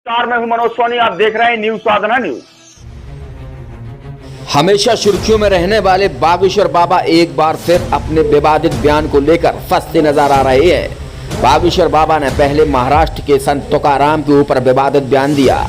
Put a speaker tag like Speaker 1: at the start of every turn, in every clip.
Speaker 1: नमस्कार, मैं हूं मनोज सोनी। आप देख रहे हैं न्यूज साधना न्यूज।
Speaker 2: हमेशा सुर्खियों में रहने वाले बागेश्वर बाबा एक बार फिर अपने विवादित बयान को लेकर फंसते नजर आ रहे हैं। बागेश्वर बाबा ने पहले महाराष्ट्र के संत तुकाराम के ऊपर विवादित बयान दिया,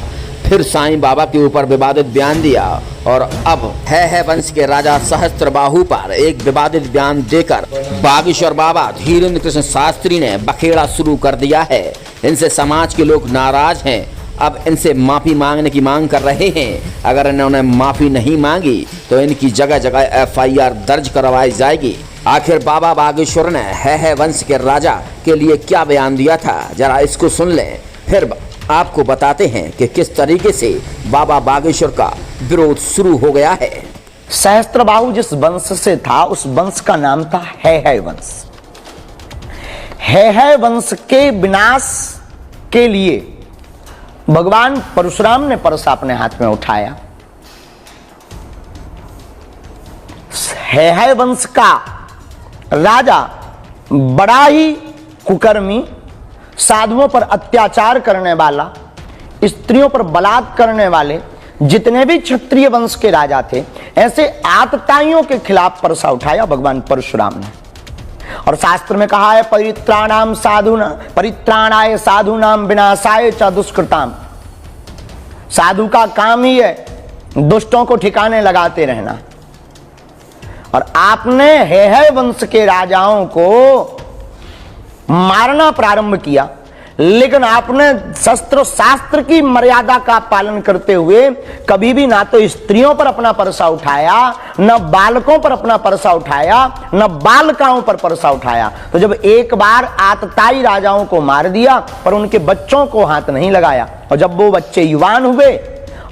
Speaker 2: फिर साईं बाबा के ऊपर विवादित बयान दिया और अब है वंश के राजा सहस्त्रबाहु पर एक विवादित बयान देकर बागेश्वर बाबा धीरेन्द्र कृष्ण शास्त्री ने बखेड़ा शुरू कर दिया है। इनसे समाज के लोग नाराज हैं, अब इनसे माफी मांगने की मांग कर रहे हैं। अगर इन्होंने माफी नहीं मांगी तो इनकी जगह जगह FIR दर्ज करवाई जाएगी। आखिर बाबा बागेश्वर ने है वंश के राजा के लिए क्या बयान दिया था, जरा इसको सुन लें, फिर आपको बताते हैं कि किस तरीके से बाबा बागेश्वर का विरोध शुरू हो गया है।
Speaker 3: सहस्त्रबाहु जिस वंश से था उस वंश का नाम था है वंश। है वंश के विनाश के लिए भगवान परशुराम ने परसा अपने हाथ में उठाया। है वंश का राजा बड़ा ही कुकर्मी, साधुओं पर अत्याचार करने वाला, स्त्रियों पर बलात्कार करने वाले जितने भी क्षत्रिय वंश के राजा थे, ऐसे आतताइयों के खिलाफ परसा उठाया भगवान परशुराम ने। और शास्त्र में कहा है परित्राणाय साधूनाम विनाशाय च दुष्कृताम। साधु का काम ही है दुष्टों को ठिकाने लगाते रहना। और आपने है वंश के राजाओं को मारना प्रारंभ किया, लेकिन आपने शस्त्र शास्त्र की मर्यादा का पालन करते हुए कभी भी ना तो स्त्रियों पर अपना परसा उठाया, न बालकों पर अपना परसा उठाया, न बालिकाओं पर परसा उठाया। तो जब एक बार आतताई राजाओं को मार दिया पर उनके बच्चों को हाथ नहीं लगाया, और जब वो बच्चे युवान हुए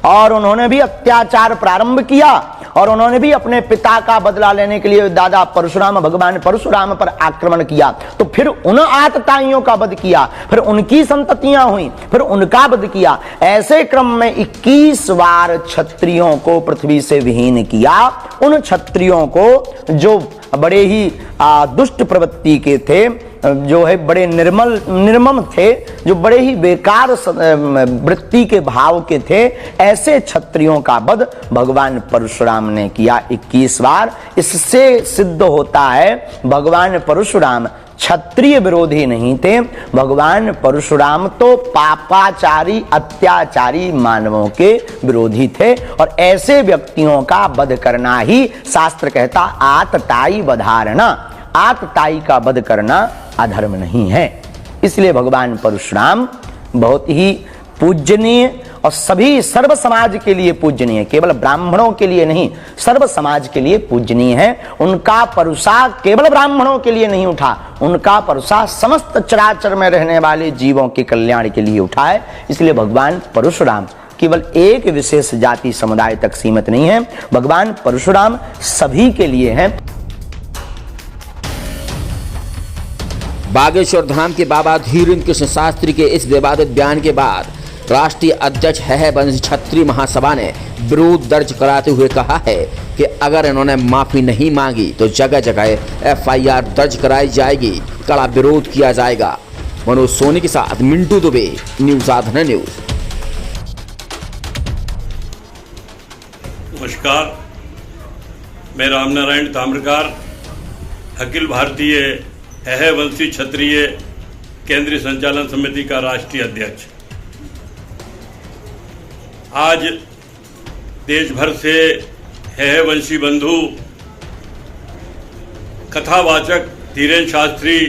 Speaker 3: और उन्होंने भी अत्याचार प्रारंभ किया और उन्होंने भी अपने पिता का बदला लेने के लिए दादा परशुराम भगवान परशुराम पर आक्रमण किया, तो फिर उन आतताइयों का वध किया, फिर उनकी संततियां हुई, फिर उनका वध किया। ऐसे क्रम में 21 बार क्षत्रियों को पृथ्वी से विहीन किया। उन क्षत्रियों को जो बड़े ही दुष्ट प्रवृत्ति के थे, जो है बड़े निर्मम थे, जो बड़े ही बेकार वृत्ति के भाव के थे, ऐसे क्षत्रियों का वध भगवान परशुराम ने किया 21 बार। इससे सिद्ध होता है भगवान परशुराम क्षत्रिय विरोधी नहीं थे। भगवान परशुराम तो पापाचारी अत्याचारी मानवों के विरोधी थे, और ऐसे व्यक्तियों का वध करना ही शास्त्र कहता आतताई वधारणा। आतताई का वध करना अधर्म नहीं है। इसलिए भगवान परशुराम बहुत ही पूजनीय और सभी सर्व समाज के लिए पूजनीय, केवल ब्राह्मणों के लिए नहीं, सर्व समाज के लिए पूजनीय है। उनका परसा केवल ब्राह्मणों के लिए नहीं उठा, उनका परसा समस्त चराचर में रहने वाले जीवों के कल्याण के लिए उठा है। इसलिए भगवान परशुराम केवल एक विशेष जाति समुदाय तक सीमित नहीं है, भगवान परशुराम सभी के लिए हैं।
Speaker 2: बागेश्वर धाम के बाबा धीरेन्द्र कृष्ण शास्त्री के इस विवादित बयान के बाद राष्ट्रीय अध्यक्ष है वंश क्षत्रिय महासभा ने विरोध दर्ज कराते हुए कहा है कि अगर इन्होंने माफी नहीं मांगी तो जगह जगह FIR दर्ज कराई जाएगी, कड़ा विरोध किया जाएगा। मनोज सोनी के साथ मिंटू दुबे, न्यूज साधना न्यूज।
Speaker 4: नमस्कार, मैं रामनारायण ताम्रकार, अखिल भारतीय है वंशी क्षत्रिय केंद्रीय संचालन समिति का राष्ट्रीय अध्यक्ष। आज देश भर से है वंशी बंधु कथावाचक धीरेन्द्र शास्त्री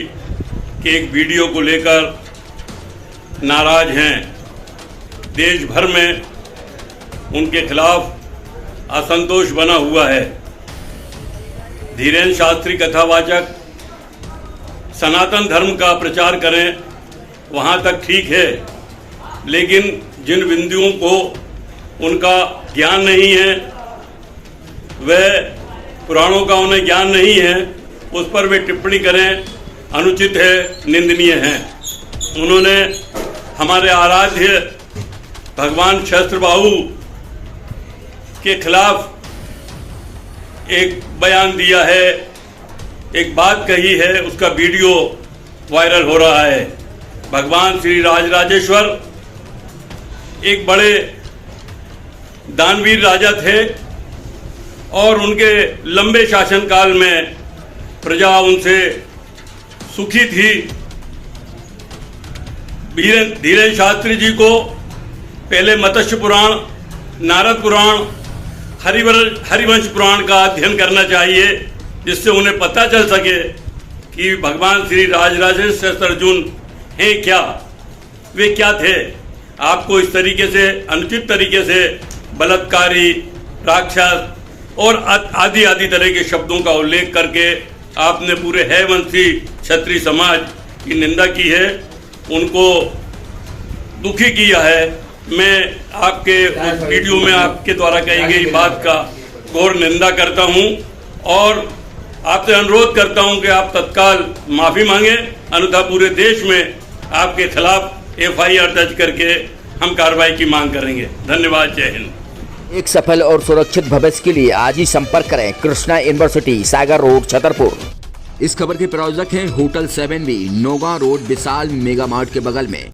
Speaker 4: के एक वीडियो को लेकर नाराज हैं। देश भर में उनके खिलाफ असंतोष बना हुआ है। धीरेन्द्र शास्त्री कथावाचक सनातन धर्म का प्रचार करें वहाँ तक ठीक है, लेकिन जिन बिंदुओं को उनका ज्ञान नहीं है, वह पुराणों का उन्हें ज्ञान नहीं है, उस पर वे टिप्पणी करें अनुचित है, निंदनीय है। उन्होंने हमारे आराध्य भगवान सहस्त्रबाहु के खिलाफ एक बयान दिया है, एक बात कही है, उसका वीडियो वायरल हो रहा है। भगवान श्री राजराजेश्वर एक बड़े दानवीर राजा थे और उनके लंबे शासनकाल में प्रजा उनसे सुखी थी। धीरेन्द्र शास्त्री जी को पहले मत्स्य पुराण, नारद पुराण, हरिवंश पुराण का अध्ययन करना चाहिए, जिससे उन्हें पता चल सके कि भगवान श्री राजराजेश्वर अर्जुन हैं क्या, वे क्या थे। आपको इस तरीके से, अनुचित तरीके से बलात्कारी, राक्षस और आदि आदि तरह के शब्दों का उल्लेख करके आपने पूरे हैवंशी क्षत्रिय समाज की निंदा की है, उनको दुखी किया है। मैं आपके वीडियो में आपके द्वारा कही गई बात का घोर निंदा करता हूं और आपसे अनुरोध करता हूं कि आप तत्काल माफी मांगे, अन्यथा पूरे देश में आपके खिलाफ FIR दर्ज करके हम कार्रवाई की मांग करेंगे। धन्यवाद। जय हिंद।
Speaker 2: एक सफल और सुरक्षित भविष्य के लिए आज ही संपर्क करें कृष्णा यूनिवर्सिटी, सागर रोड, छतरपुर। इस खबर के प्रायोजक हैं होटल 7B, नौगांव रोड, विशाल मेगा मार्ट के बगल में।